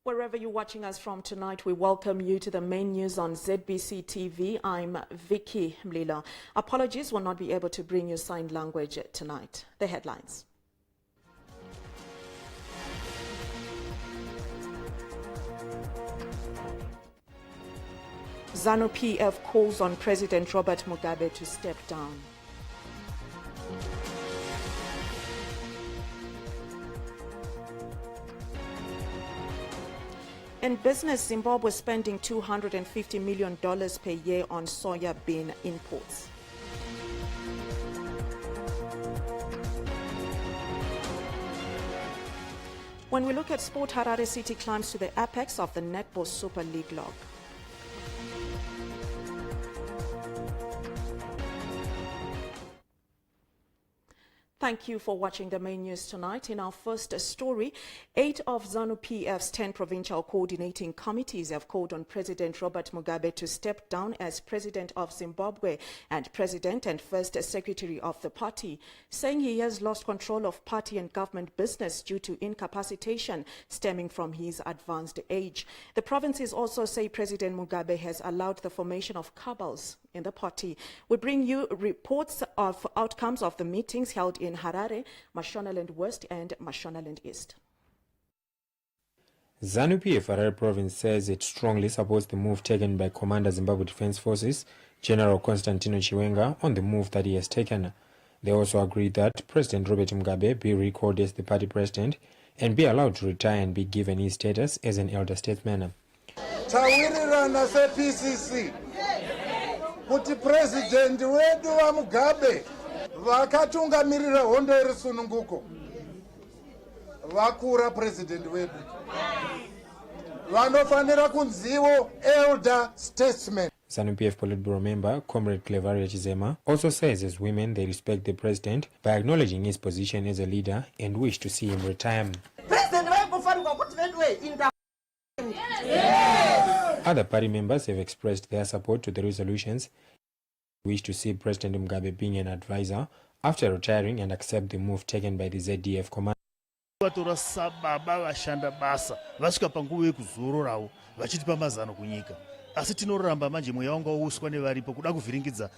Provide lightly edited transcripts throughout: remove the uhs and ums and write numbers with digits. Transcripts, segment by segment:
Wherever you're watching us from tonight, we welcome you to the main news on ZBC TV. I'm Vicky Mlilo. Apologies, we'll not be able to bring you signed language tonight. The headlines. ZANU-PF calls on President Robert Mugabe to step down. In business, Zimbabwe spending $250 million per year on soya bean imports. When we look at sport, Harare City climbs to the apex of the Netball Super League log. Thank you for watching the main news tonight. In our first story, 8 of ZANU-PF's 10 provincial coordinating committees have called on President Robert Mugabe to step down as President of Zimbabwe and President and First Secretary of the party, saying he has lost control of party and government business due to incapacitation stemming from his advanced age. The provinces also say President Mugabe has allowed the formation of cabals in the party. We bring you reports of outcomes of the meetings held in Harare, Mashonaland West and Mashonaland East. ZANU-PF Harare province says it strongly supports the move taken by Commander Zimbabwe Defense Forces, General Constantino Chiwenga, on the move that he has taken. They also agreed that President Robert Mugabe be recalled as the party president and be allowed to retire and be given his status as an elder statesman. Kuti president wedu wa Mugabe vakatungamirira hondo irisununguko vakura president wedu vanofanira kunzivo elder statesman. ZANU-PF Politburo member Comrade Clevaria Chizema also says as women they respect the president by acknowledging his position as a leader and wish to see him retire. Other party members have expressed their support to the resolutions. They wish to see President Mugabe being an advisor after retiring and accept the move taken by the ZDF command. Asi tinoramba manje mweya wanga uswa nevaripo kuda kuvhiringidza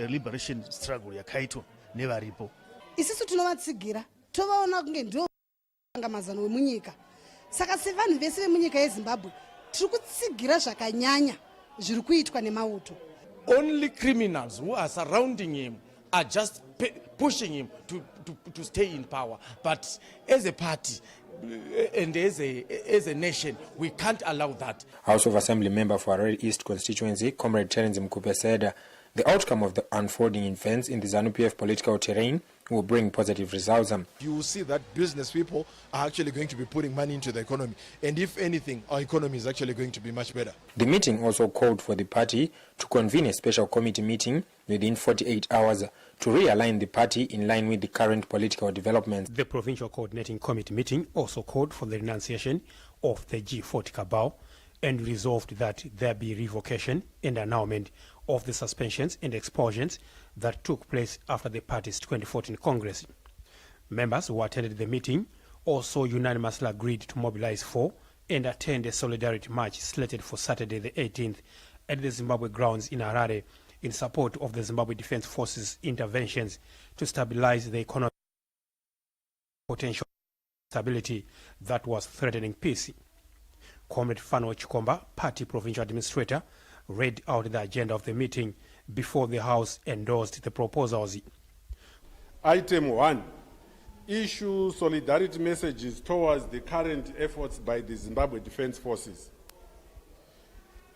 liberation struggle yakaitwa nevaripo. Isisu tinovatsigira tovaona kunge ndio mazano wemunyika. Saka sevanhu vese vemunyika yeZimbabwe tiri kutsigira zvakanyanya zviri kuitwa nemauto. Only criminals who are surrounding him are just pushing him to stay in power. But as a party and as a nation, we can't allow that. House of Assembly member for Harare East constituency, Comrade Terence Mkupe, said the outcome of the unfolding events in the ZANU-PF political terrain will bring positive results. You will see that business people are actually going to be putting money into the economy. And if anything, our economy is actually going to be much better. The meeting also called for the party to convene a special committee meeting within 48 hours to realign the party in line with the current political developments. The Provincial Coordinating Committee meeting also called for the renunciation of the G40 cabal and resolved that there be revocation and annulment of the suspensions and expulsions that took place after the party's 2014 Congress. Members who attended the meeting also unanimously agreed to mobilize for and attend a solidarity march slated for Saturday the 18th at the Zimbabwe grounds in Harare in support of the Zimbabwe Defense Forces interventions to stabilize the economic potential stability that was threatening peace. Comrade Fano Chikomba, party provincial administrator, read out the agenda of the meeting before the House endorsed the proposals. Item 1. Issue solidarity messages towards the current efforts by the Zimbabwe Defense Forces.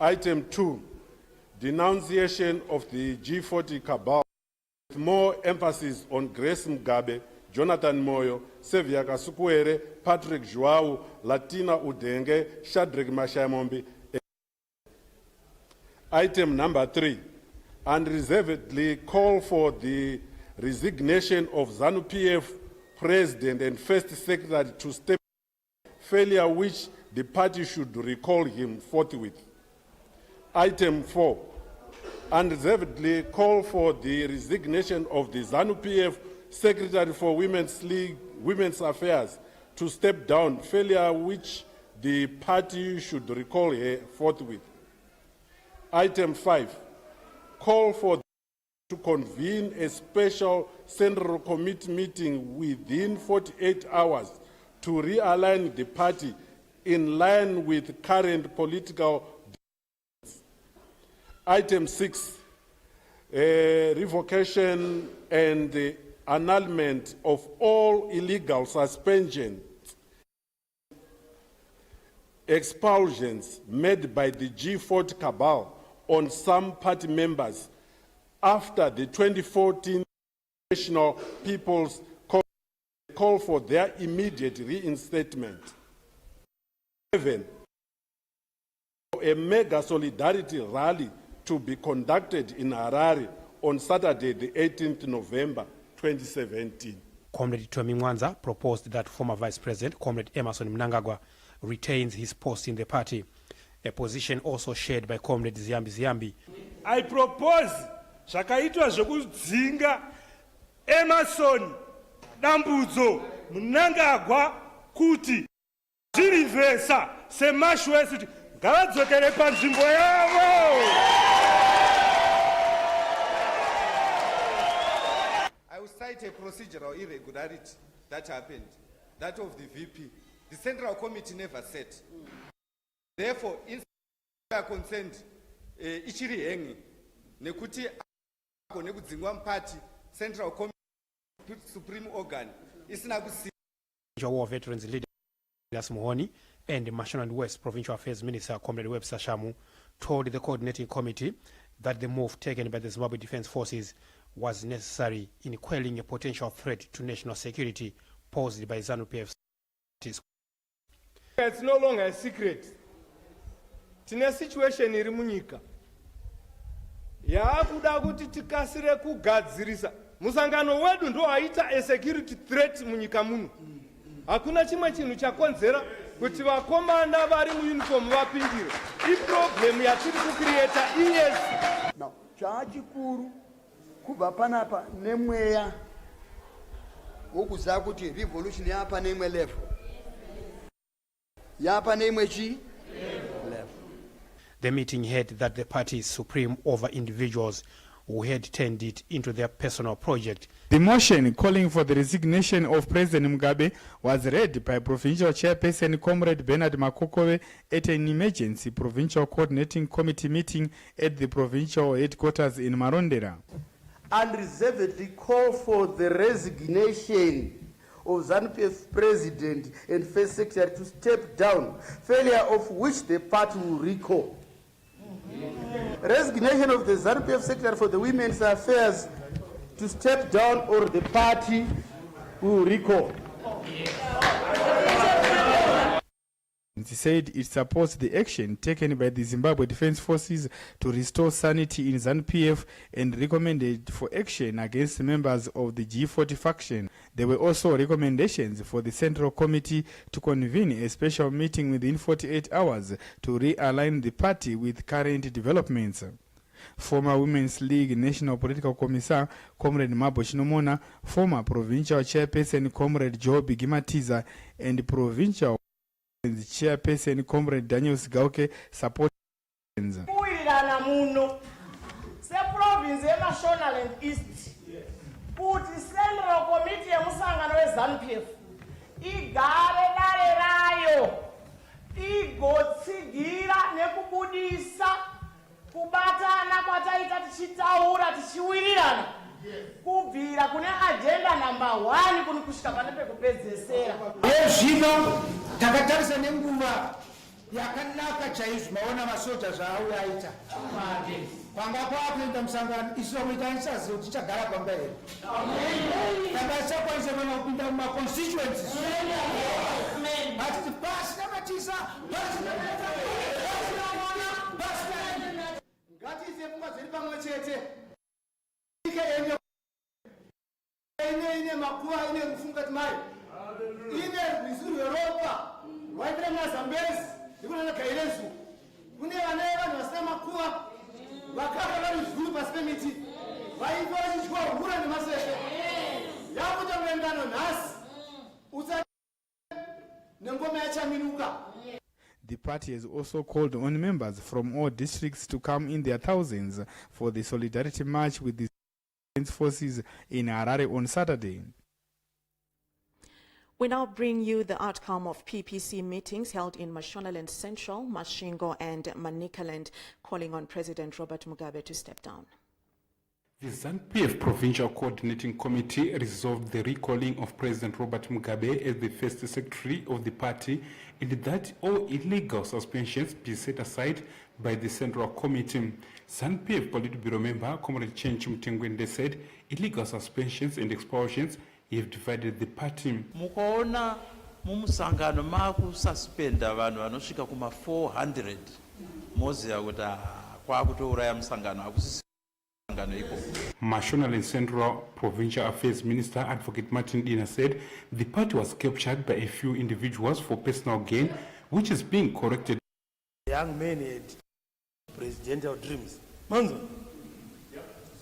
Item 2. Denunciation of the G40 cabal with more emphasis on Grace Mugabe, Jonathan Moyo, Sevia Kasukwere, Patrick Joao, Latina Udenge, Shadrack Mashayamombi. Item number 3, unreservedly call for the resignation of ZANU-PF President and First Secretary to step down, failure which the party should recall him forthwith. Item 4, unreservedly call for the resignation of the ZANU-PF Secretary for Women's Affairs to step down, failure which the party should recall her forthwith. Item 5, call for to convene a special Central Committee meeting within 48 hours to realign the party in line with current political developments. Item 6, revocation and the annulment of all illegal suspensions, expulsions made by the G40 cabal on some party members after the 2014 National People's call for their immediate reinstatement. 7, a mega solidarity rally to be conducted in Harare on Saturday, the 18th November 2017. Comrade Tommy Mwanza proposed that former Vice President Comrade Emerson Mnangagwa retains his post in the party, a position also shared by Comrade ZImbabwe. I propose zvakaitwa zvekudzinga Emerson Dambudzo Mnangagwa kuti zvirivhesa semashwesi ngavadzokere panzvimbo yavo. I will cite a procedural irregularity that happened, that of the VP. The Central Committee never set. Therefore, in concerned, ichiri hengi nekuti nekudzingwa party Central Committee supreme organ isina kusi. War Veterans leader Mohoni and the National and West Provincial Affairs Minister Comrade Webster Shamu told the coordinating committee that the move taken by the Zimbabwe Defense Forces was necessary in quelling a potential threat to national security posed by ZANU-PF. It's no longer a secret. Tina situation iri munyika yakuda kuti tikasire kugadzirisa musangano wedu ndo aita a security threat munyika muno. Hakuna chimwe chinhu chakonzera kuti vakomanda vari muuniform vapindire. I problem yatiri kucreata iyesi. Now, chachikuru kubva panapa nemweya wokuziva kuti revolution yapa neimwe level. Yapa neimwe chi? Level. The meeting held that the party is supreme over individuals who had turned it into their personal project. The motion calling for the resignation of President Mugabe was read by Provincial Chairperson Comrade Bernard Makokowe at an emergency Provincial Coordinating Committee meeting at the provincial headquarters in Marondera. Unreservedly call for the resignation of ZANU-PF President and First Secretary to step down, failure of which the party will recall. Resignation of the ZANU-PF Secretary for the Women's Affairs to step down or the party will recall. He said it supports the action taken by the Zimbabwe Defense Forces to restore sanity in ZANU-PF and recommended for action against members of the G40 faction. There were also recommendations for the Central Committee to convene a special meeting within 48 hours to realign the party with current developments. Former Women's League National Political Commissar Comrade Mabo Chinomona, former Provincial Chairperson Comrade Joe Bigimatiza, and Provincial Chairperson Comrade Daniel Sigauke support. Kuirana muno se province National and East kuti Central Committee yemusangano weZANU-PF igare dare rayo igotsigira nekubudisa kubatana kwataita tichitaura tichiwirirana kubvira kune agenda number 1 kuni kusvika pane pekupedzesera. Yezvino takatarisa nenguva yakanaka chaizvo maona masoja zvaauya aita kwanga kwakuenda musangano isiro kuita isazivo kuti tichagara kwamba here takasakwanisa kana kupinda mumaconstituencies atiti pasina matisa pasina ngatiise pfungwa dziri pamwe chete ine makuva ine kufunga kuti mai ine rwizi rweropa rwaitira mazambezi ikunana gairezu kune vana vanhu vasina makuva vakafa vari zviuru pasi pemiti vaiva vachityiwa hura nemaseke yakuita muengano nhasi usa nengoma yachaminuka The party has also called on members from all districts to come in their thousands for the solidarity march with the defense forces in Harare on Saturday. We now bring you the outcome of PPC meetings held in Mashonaland Central, Mashingo and Manicaland, calling on President Robert Mugabe to step down. The ZANU-PF Provincial Coordinating Committee resolved the recalling of President Robert Mugabe as the first secretary of the party and that all illegal suspensions be set aside by the Central Committee. ZANU-PF Politburo member Comrade Chenchi Mtengwende said illegal suspensions and expulsions have divided the party. Mukaona mumusangano makususpenda vanhu vanosvika kuma 400 moziya kuti kwakutouraya musangano akusisi musangano iko. Mashonaland Central Provincial Affairs Minister Advocate Martin Dina said the party was captured by a few individuals for personal gain, which is being corrected. Young men had presidential dreams. Manzo.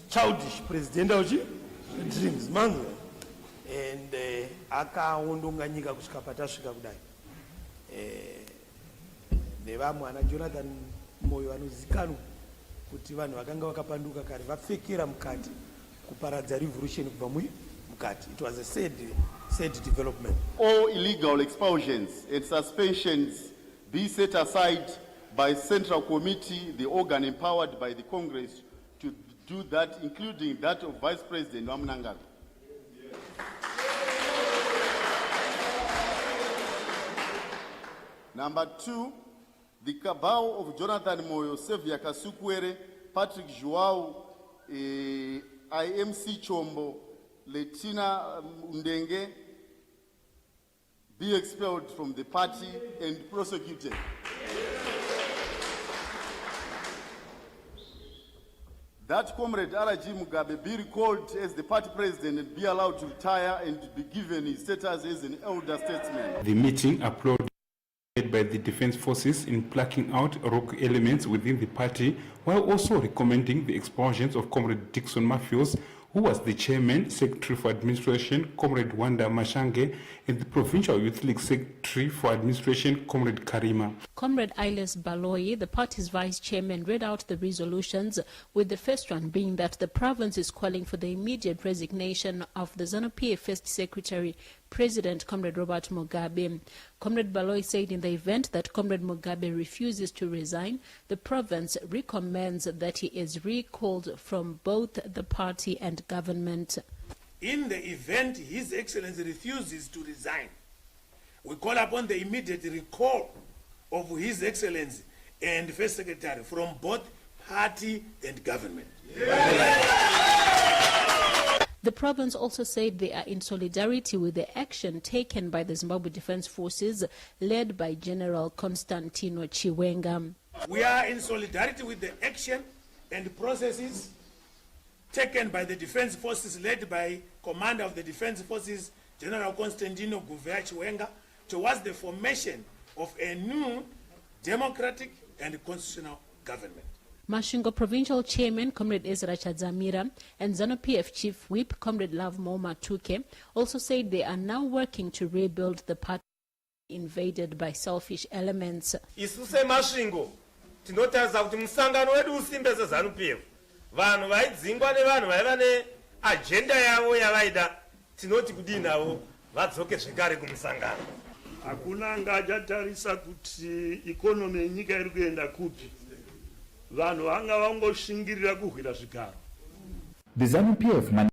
Childish presidential dreams. Manzo. And akaundunga nyika kusvika patasvika kudai. Nevamwe ana Jonathan Moyo vanozikanwa kuti vanhu vakanga vakapanduka kare vapfekera mukati kuparadza revolution kubva mukati. It was a sad development. All illegal expulsions and suspensions be set aside by Central Committee, the organ empowered by the Congress to do that, including that of Vice President Wamunangara. Number 2, the cabal of Jonathan Moyo, Sevia Kasukwere, Patrick Joao, IMC Chombo, Letina Undenge be expelled from the party and prosecuted. That Comrade R.G. Mugabe be recalled as the party president and be allowed to retire and be given his status as an elder statesman. The meeting applauded by the defense forces in plucking out rogue elements within the party, while also recommending the expulsions of Comrade Dixon Matthews, who was the chairman, secretary for administration, Comrade Wanda Mashange, and the Provincial Youth League secretary for administration, Comrade Karima. Comrade Ailes Baloyi, the party's vice chairman, read out the resolutions, with the first one being that the province is calling for the immediate resignation of the ZANU-PF first secretary, President Comrade Robert Mugabe. Comrade Baloyi said in the event that Comrade Mugabe refuses to resign, the province recommends that he is recalled from both the party and government. In the event His Excellency refuses to resign, we call upon the immediate recall of His Excellency and First Secretary from both party and government. The province also said they are in solidarity with the action taken by the Zimbabwe Defense Forces led by General Constantino Chiwenga. We are in solidarity with the action and processes taken by the Defense Forces led by Commander of the Defense Forces, General Constantino Chiwenga, towards the formation of a new democratic and constitutional government. Mashingo Provincial Chairman Comrade Ezra Chadzamira and ZANU-PF Chief Whip Comrade Love Moma Tuke also said they are now working to rebuild the party invaded by selfish elements. Isuse Mashingo tinotaridza kuti musangano wedu usimbese ZANU-PF vanhu vaidzingwa nevanhu vaiva neagenda yavo yavaida tinoti kudii navo vadzoke zvekare kumusangano. Hakuna angachatarisa kuti ikonomi yenyika iri kuenda kupi. Vanhu vanga vangoshingirira kuhwira zvigaro. The ZANU-PF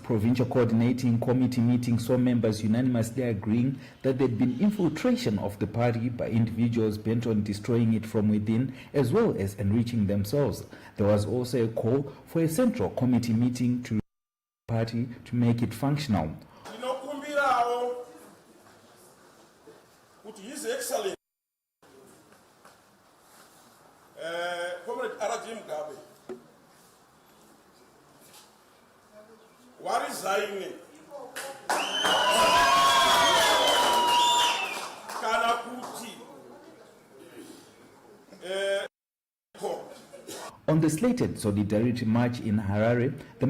Provincial Coordinating Committee meeting saw members unanimously agreeing that there had been infiltration of the party by individuals bent on destroying it from within as well as enriching themselves. There was also a call for a central committee meeting to the party to make it functional. His Excellency Comrade R.G. Mugabe warizaine kana kuti On the slated solidarity march in Harare, the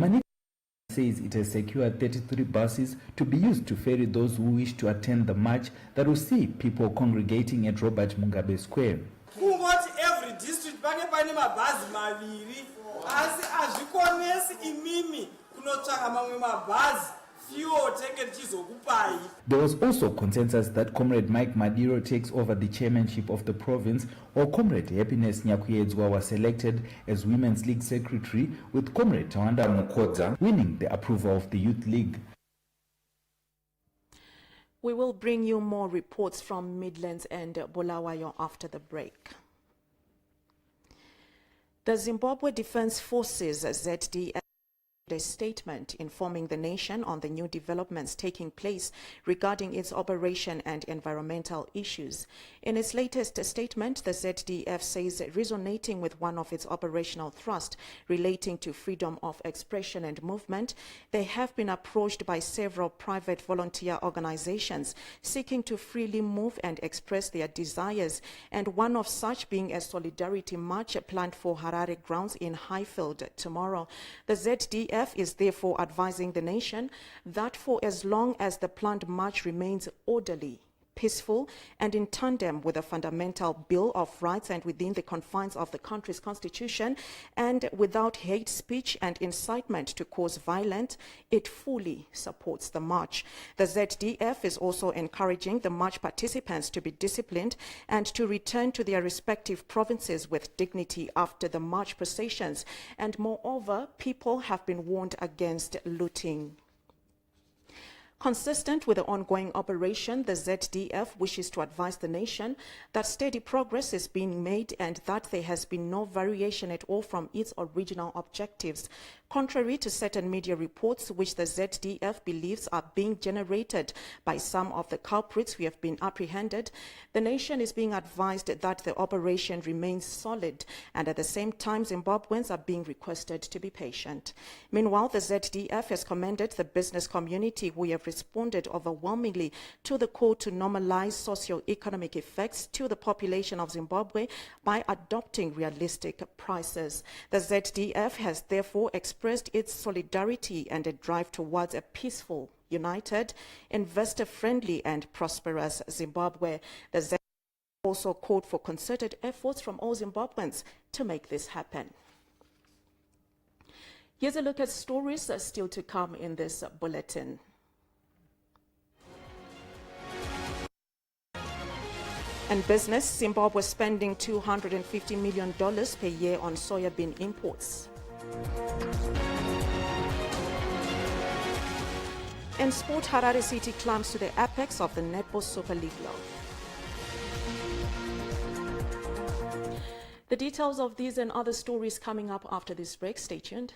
says it has secured 33 buses to be used to ferry those who wish to attend the march that will see people congregating at Robert Mugabe Square. Kungoti every district pane mabhazi maviri asi azvikonesi imimi kunotsvaka mamwe mabhazi. There was also consensus that Comrade Mike Madiro takes over the chairmanship of the province, while Comrade Happiness Nyakuyedzwa was selected as Women's League Secretary, with Comrade Tawanda Mukodza winning the approval of the Youth League. We will bring you more reports from Midlands and Bulawayo after the break. The Zimbabwe Defence Forces, ZDF, a statement informing the nation on the new developments taking place regarding its operation and environmental issues. In its latest statement, the ZDF says, resonating with one of its operational thrusts relating to freedom of expression and movement, they have been approached by several private volunteer organizations seeking to freely move and express their desires, and one of such being a solidarity march planned for Harare grounds in Highfield tomorrow. The ZDF is therefore advising the nation that for as long as the planned march remains orderly, peaceful, and in tandem with the fundamental Bill of Rights and within the confines of the country's constitution, and without hate speech and incitement to cause violence, it fully supports the march. The ZDF is also encouraging the march participants to be disciplined and to return to their respective provinces with dignity after the march processions. And moreover, people have been warned against looting. Consistent with the ongoing operation, the ZDF wishes to advise the nation that steady progress is being made and that there has been no variation at all from its original objectives. Contrary to certain media reports which the ZDF believes are being generated by some of the culprits who have been apprehended, the nation is being advised that the operation remains solid, and at the same time Zimbabweans are being requested to be patient. Meanwhile, the ZDF has commended the business community who have responded overwhelmingly to the call to normalize socio-economic effects to the population of Zimbabwe by adopting realistic prices. The ZDF has therefore expressed its solidarity and a drive towards a peaceful, united, investor-friendly and prosperous Zimbabwe. The ZDF also called for concerted efforts from all Zimbabweans to make this happen. Here's a look at stories still to come in this bulletin. And business, Zimbabwe spending $250 million per year on soybean imports. In sport, Harare City climbs to the apex of the Netball Super League level. The details of these and other stories coming up after this break. Stay tuned.